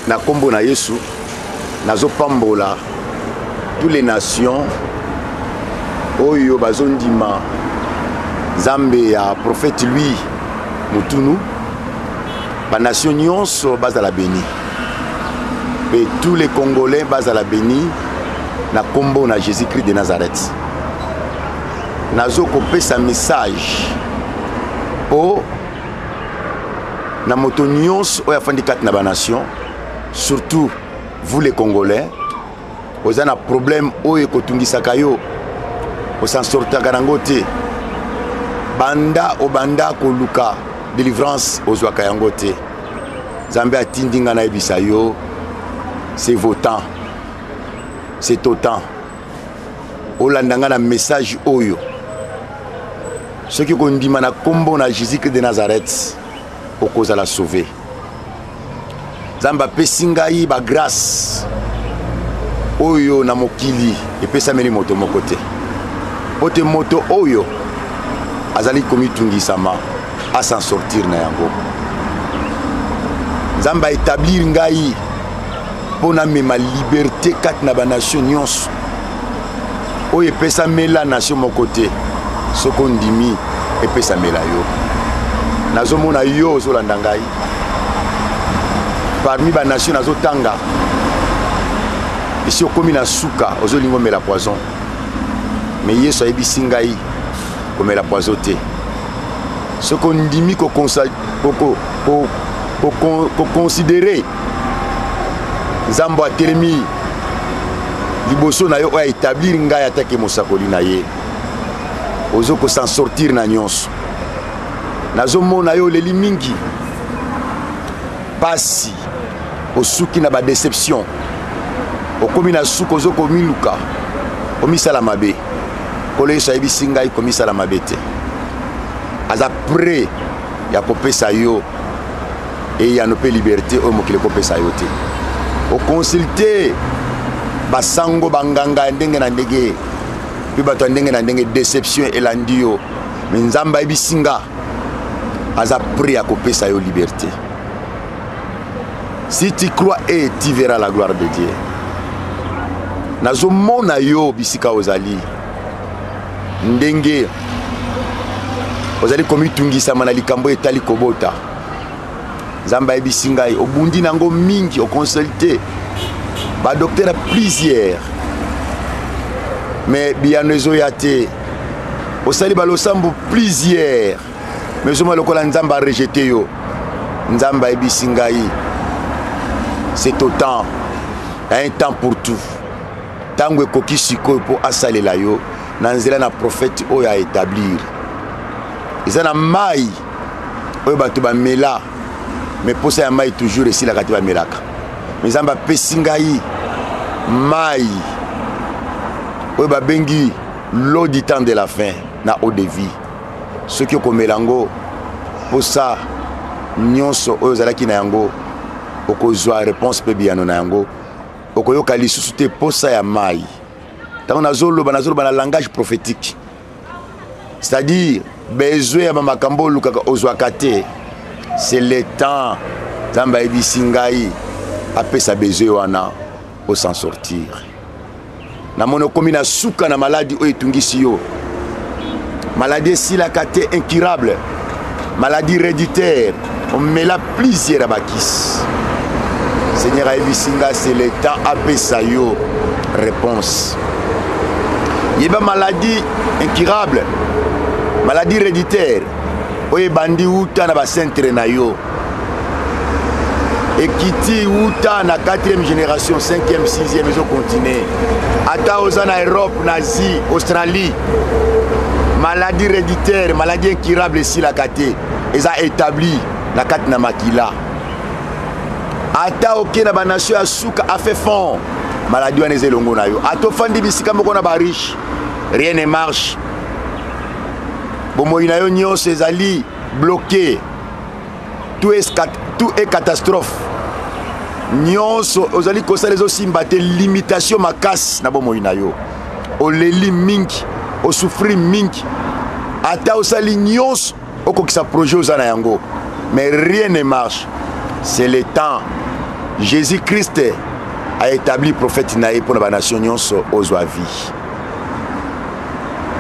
na kombo na Yesu nazo pambola toutes les nations oyo bazondima Nzambe ya prophète lui Mutunu ba nation nyonso bazala béni et tous les Congolais bazala béni na kombo na Jésus-Christ de Nazareth. Nazo kopesa message po na moto nyonso oyo afandi kati na ba nation, surtout vous les Congolais, vous avez un problème oyo kotungisaka yo o s'en sortaka nango te. Banda o banda koluka délivrance ozwaka yango te. Nzambe atindinga na ebisa yo, c'est votant, c'est autant. Olandanga na message oyo. Ce qui kondima na kombo na Jésus-Christ de Nazareth okoza la sauver. Nzambe pesingai ba grâce oyo na mokili epesa meli moto mokote. Pote moto oyo azali komitungisama à s'en sortir na yango. Nzamba établir ngai pona mema liberté kat na ba nation nyonso oyo epesa mela nation mokote soko ndimi epesa mela yo. Nazomona yo ozolanda ngai parmi ba nation nazotanga ici okomi na suka ozolingo mela poison mais Yesu ayebisi ngai komela poison te. Soko ndimi ko considérer Nzambo atelemi liboso na yo oyo établir ngai atake mosakoli na ye ozoko s'en sortir na nyonso. Nazomona yo leli mingi pasi osuki na ba déception okomi na suka ozoko miluka omisala mabe kolo Yesu ayebisi ngai komisala mabe te. Aza prêt ya kopesa yo et ya nope liberté oyo mokili kopesa yo te. Oconsulter basango banganga ndenge na ndenge puis bato ndenge na ndenge déception elandi yo mais Nzambe ayebisi nga aza prêt ya kopesa yo liberté. Si tu crois et tu verras la gloire de Dieu. Nazomona yo bisika ozali ndenge ozali komitungisama na likambo etali kobota. Nzambe ayebisi ngai obundi nango mingi oconsulter ba docteur plusieurs mais biyano ezoya te osali balosambo plusieurs mais ozoma lokola Nzambe a rejeté yo. Nzambe ayebisi ngai c'est autant, un temps pour tout. Tango ekoki sikoyo po asalela yo na nzela na prophète oyo a établir. Eza na mai oyo bato bamela mais posa ya mai toujours esilaka te bamelaka. Mais Nzambe apesi ngai mai oyo babengi l'eau du temps de la fin na eau de vie. Soki okomela yango posa nyonso oyo ozalaki na yango okozwa réponse pe biyano na yango okoyoka lisusu te posa ya mai. Tango nazoloba na langage prophétique, c'est-à-dire besoin ya makambo lukaka ozwaka te. C'est le temps Nzambe ayebisi ngai apesa besoin wana o s'en sortir. Na mono komi na suka na maladie oyo etungisi yo, maladie esilaka te, incurable, maladie héréditaire, on met la plusieurs abakis. Seigneur ayebisi ngai c'est le temps apesa yo réponse. Yeba maladie incurable, maladie héréditaire oye bandi uta na bacentre na yo ekiti uta na 4e génération, 5e, 6e ezo continuer ata oza na Europe, na Asie, Australie. Maladie héréditaire, maladie incurable esilaka te, eza établi na kati na makila. Ata oke na banation ya suka a fait fond, maladie wana eza elongo na yo. Ata ofandi bisika moko na ba riche, rien ne marche. Bomoi na yo nyonso ezali bloqué. Tout est catastrophe. Nyonso ozali kosala ezosimba te, limitation makasi na bomoi na yo. Oleli mingi, osouffrir mingi. Ata osali nyonso okokisa projet oza na yango, mais rien ne marche. C'est le temps Jésus-Christ a établi prophète naïe pour la nation nyonso ozwa vie.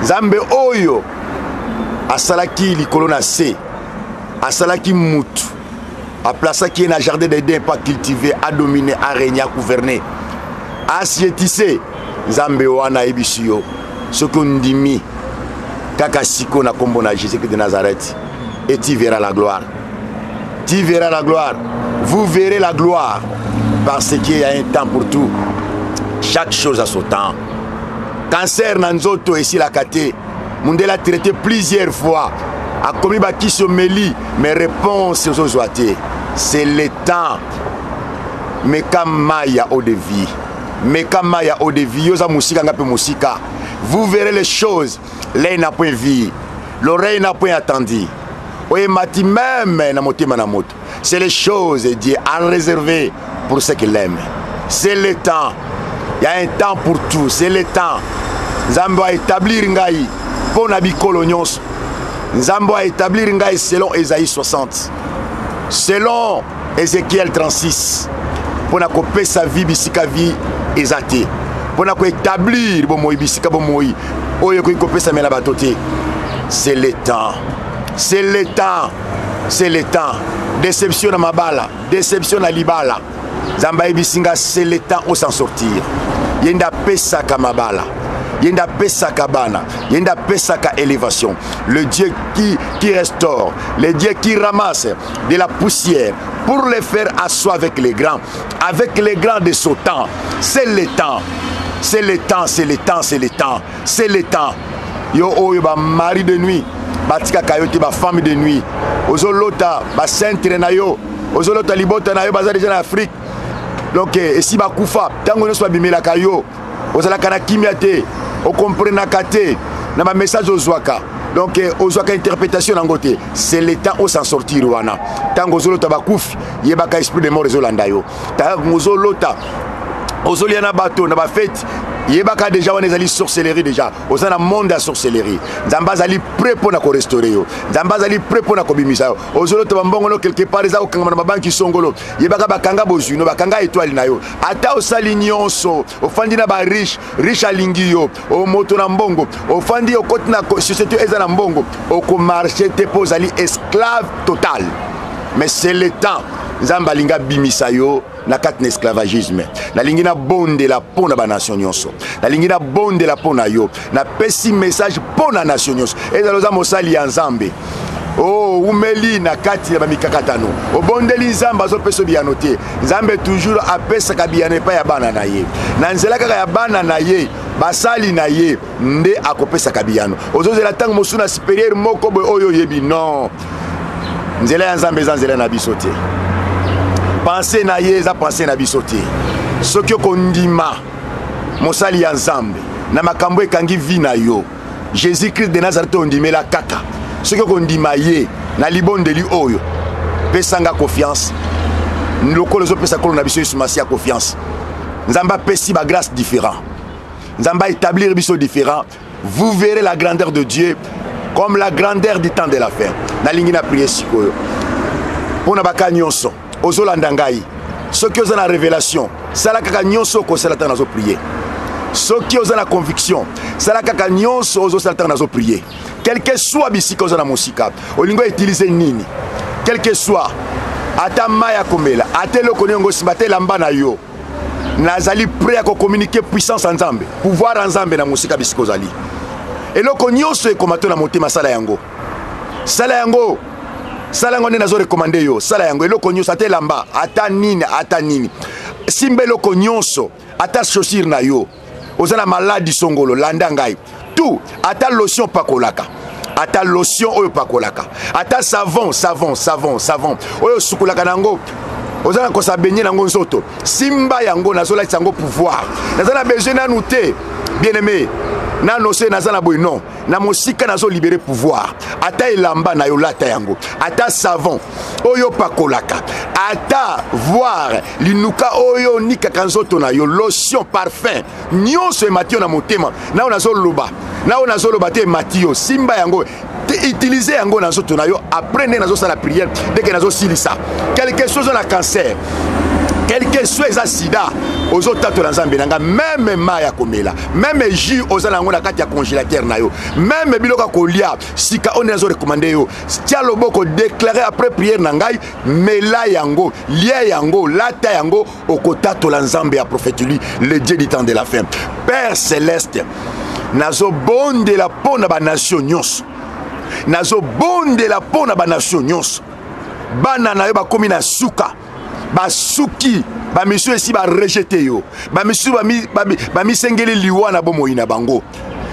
Nzambe oyo asalaki likolo na se, asalaki mutu, aplaçaki na jardin d'Éden pas cultiver, à dominer, à régner, à gouverner, à asiétisser. Nzambe wana ebisiyo soko ndimi kaka siko na kombo na Jésus-Christ de Nazareth, et tu verras la gloire. Tu verras la gloire. Vous verrez la gloire. Parce qu'il y a un temps pour tout. Chaque chose a son temps. Cancer nanzoto ici la kate. Mundela a traité plusieurs fois. A commis bakisomeli. Mais réponse aux autres. C'est le temps. Mais comme Maya au devis. Mais comme Maya au devis. Yosa musika ngape musika. Vous verrez les choses. L'œil n'a point vu. L'oreille n'a point attendu. Oui, mati même na motema na moto. C'est les choses Dieu a réservé pour ceux qui l'aiment. C'est le temps. Il y a un temps pour tout. C'est le temps. Nzambo a établir ngai pour na bikolo nyonso. Nzambo a établir ngai selon Ésaïe 60. Selon Ézéchiel 36. Pour na kope sa vie bisika vie ezate. Pour na ko établir bo moi bisika bo moi. Oyo ko kope sa mena batoté. C'est le temps. C'est le temps. C'est le temps. Déception à Mabala. Déception à Libala. Zamba Ibisinga, c'est le temps où s'en sortir. Yenda Pesaka Mabala. Yenda Pesaka Bana. Yenda Pesaka élévation. Le Dieu qui restaure. Le Dieu qui ramasse de la poussière pour les faire asseoir avec les grands. Avec les grands de ce temps. C'est le temps. C'est le temps. C'est le temps. C'est le temps. C'est le temps. Yo oyo ba mari de nuit. Batika kayote ba femme de nuit. Ozolota ba centre na yo. Ozolota libota na yo baza déjà en Afrique. Donc si ba kufa tango nyonso bimela kayo. Ozala kana kimiate. O comprena kate na ba message ozwaka. Donc ozwaka interprétation nangote. C'est le temps où s'en sortir wana. Tango ozolota ba kufi yebaka esprit de mort ezolanda yo. Tango ozolota ozoliana bato na ba fête. Yebaka déjà on ezali sorcellerie déjà. Oza na monde à sorcellerie. Nzamba zali prêt pour na ko restaurer yo. Nzamba zali prêt pour na ko bimisa yo. Ozolo to mbongo no quelque part eza okanga na banki songolo. Yebaka bakanga bozuno bakanga étoile na yo. Ata osali nyonso, ofandi na ba riche alingi yo. O moto na mbongo, ofandi okoti na société eza na mbongo. Oko marché te pozali esclave total. Mais c'est le temps. Nzamba linga bimisa yo na kat na esclavagisme. Na lingi na bonde la pona ba nation nyonso. Na lingi na bonde la pona yo. Na pesi message pona nation nyonso. Ezaloza mosali ya Nzambe. Oh, umeli na kati ya bamikakatano. O bondeli Nzamba zo peso biano te. Nzambe toujours apesa kabiane pa ya bana na ye. Na nzela kaka ya bana na ye. Basali na ye nde akopesa kabiano. Ozozela tango mosuna supérieur moko boy oyo yebi non. Nzela ya Nzambe nzela na bisote. Pensez na yeza pensez na bisote. Soki okondima mosali ya Nzambe na makambo ekangi vi na yo. Jésus-Christ de Nazareth ondimela kaka. Soki okondima ye na libondeli oyo pesanga confiance. Lokolo zo pesa kolo na biso Yesu Masiya confiance. Nzamba pesi ba grâce différent. Nzamba établir biso différent. Vous verrez la grandeur de Dieu comme la grandeur du temps de la fin. Na lingi na prier sikoyo. Pona baka nyonso. Ozolanda ngai. Soki oza na révélation, sala kaka nyonso ko sala ta nazo prier. Soki oza na conviction, sala kaka nyonso ozo sala ta nazo prier. Quel que soit bisika oza na musika, olingo utiliser nini? Quel que soit ata maya komela, ata loko nyongo simate lamba na yo. Nazali prêt à communiquer puissance en Nzambe, pouvoir en Nzambe na musika bisika ozali. Et loko nyonso ekomato na motema sala yango. Sala yango. Sala yango nazo recommander yo. Sala yango eloko nyonso ata lamba, ata nini. Simbe eloko nyonso, ata chaussure na yo. Ozana maladi songolo landa ngai. Tout ata lotion pakolaka. Ata lotion oyo pakolaka. Ata savon. Oyo sukulaka nango. Ozana ko sa benye nango nzoto. Simba yango nazo la sango pouvoir. Nazana besoin na nouté. Bien-aimé. Na nose nazana boy non. Na mosika nazo libérer pouvoir. Ata elamba na yo lata yango. Ata savon. Oyo pakolaka. Ata voir linuka oyo nika kanzoto na yo lotion parfum. Nyonso ematio na motema. Na onazo loba. Na onazo loba te matio. Simba yango. Utiliser yango na nzoto na yo. Après nazo sala prière dès que nazo silisa. Quelque chose na cancer. Quel que soit eza sida ozotatola nzambe nanga, même maya komela, même jus ozala ngo na kati ya congélateur na yo, même biloko kolia sika on ezo recommander yo, tia loboko déclarer après prière na ngai, mela yango, lia yango, lata yango okotatola nzambe ya prophète lui, le Dieu du temps de la fin. Père céleste, nazo bonde la pona ba nation nyos, nazo bonde la pona ba nation nyos, bana na yo ba komi na suka, ba suki, ba misu esi ba rejeté yo, ba misu ba mi sengeli liwa na bomo ina bango.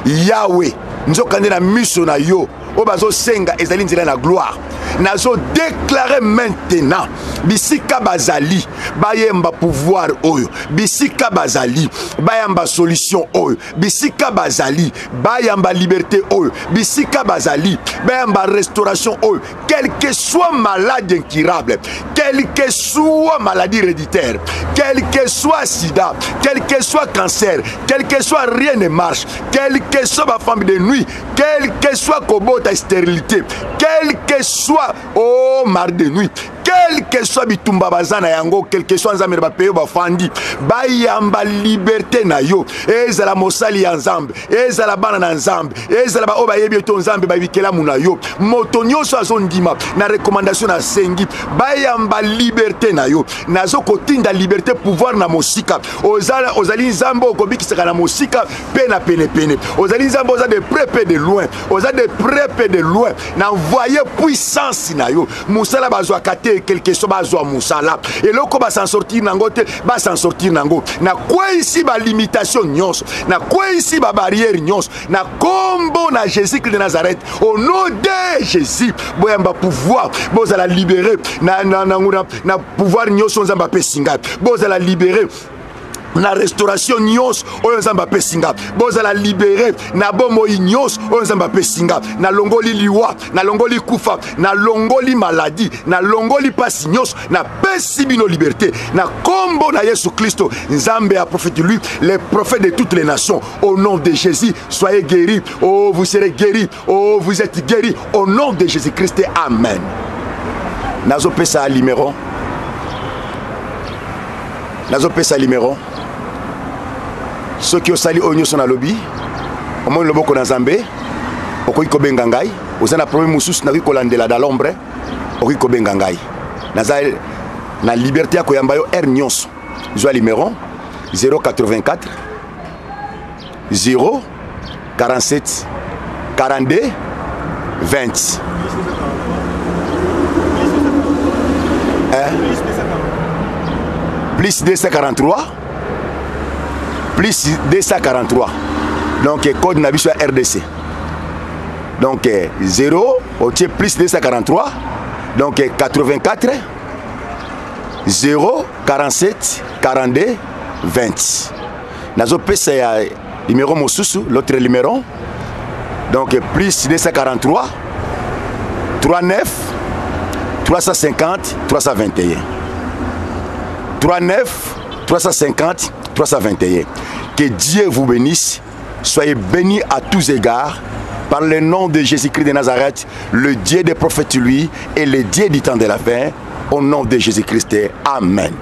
Yahweh, nzokande na miso na yo, o bazo senga ezali nzela na gloire. Nazo déclarer maintenant bisika bazali bayemba pouvoir oyo, bisika bazali bayamba solution oyo, bisika bazali bayamba liberté oyo, bisika bazali bayamba restauration oyo, quel que soit maladie incurable, quel que soit maladie héréditaire, quel que soit sida, quel que soit cancer, quel que soit rien ne marche, quel que soit ma femme de nuit, quel que soit kobota stérilité, quel que soit oh mar de nuit, quel que soit bitumba bazana yango, quel que soit nzambe ba peyo ba fandi, ba yamba liberté na yo, ezala mosali ya nzambe, ezala bana na nzambe, ezala ba oba yebi to nzambe ba bikela muna yo, moto nyoso azondima na recommandation na sengi, ba yamba liberté na yo, nazo kotinda liberté pouvoir na mosika, ozali nzambe okobikisaka na mosika pe na pene pene, ozali nzambe oza de près pe de loin, oza de près pe de loin, na envoyer puissance na yo, musala bazwa kate quelque chose bazwa musala, et loko ba s'en sortir nango te, ba s'en sortir nango, na quoi ici ba limitation nyonso, na quoi ici ba barrière nyonso, na combo na Jésus-Christ de Nazareth, au nom de Jésus, boyamba pouvoir, boza la libérer, na pouvoir nyonso nzamba pesinga, boza la libérer, na restauration nyos oyo nzamba pesinga, boza la libérer na bomo nyos oyo nzamba pesinga, na longoli liwa, na longoli kufa, na longoli maladie, na longoli pasi nyos, na pesi bino liberté, na kombo na Yesu Christo nzambe a prophète lui, les prophètes de toutes les nations, au nom de Jésus, soyez guéris, oh vous serez guéris, oh vous êtes guéris, au nom de Jésus Christ, amen. Nazo pesa numéro, nazo pesa numéro. Ceux qui ont sali onyo son lobby, au moins le boko na Zambé, au koi ko bengangai, aux ana premier musus na ko landela dans l'ombre, au koi ko bengangai. Na liberté à koyamba yo nyons. Joa numéro 084 0 47 42 20. Plus 243 plus 243, donc code nabiso RDC, donc 0 au plus 243, donc 84 0 47 42 20. Nazo pesa numéro mosusu, l'autre numéro, donc plus 243 39 350 321 39 350 321. Que Dieu vous bénisse. Soyez bénis à tous égards par le nom de Jésus-Christ de Nazareth, le Dieu des prophètes lui et le Dieu du temps de la fin, au nom de Jésus-Christ. Amen.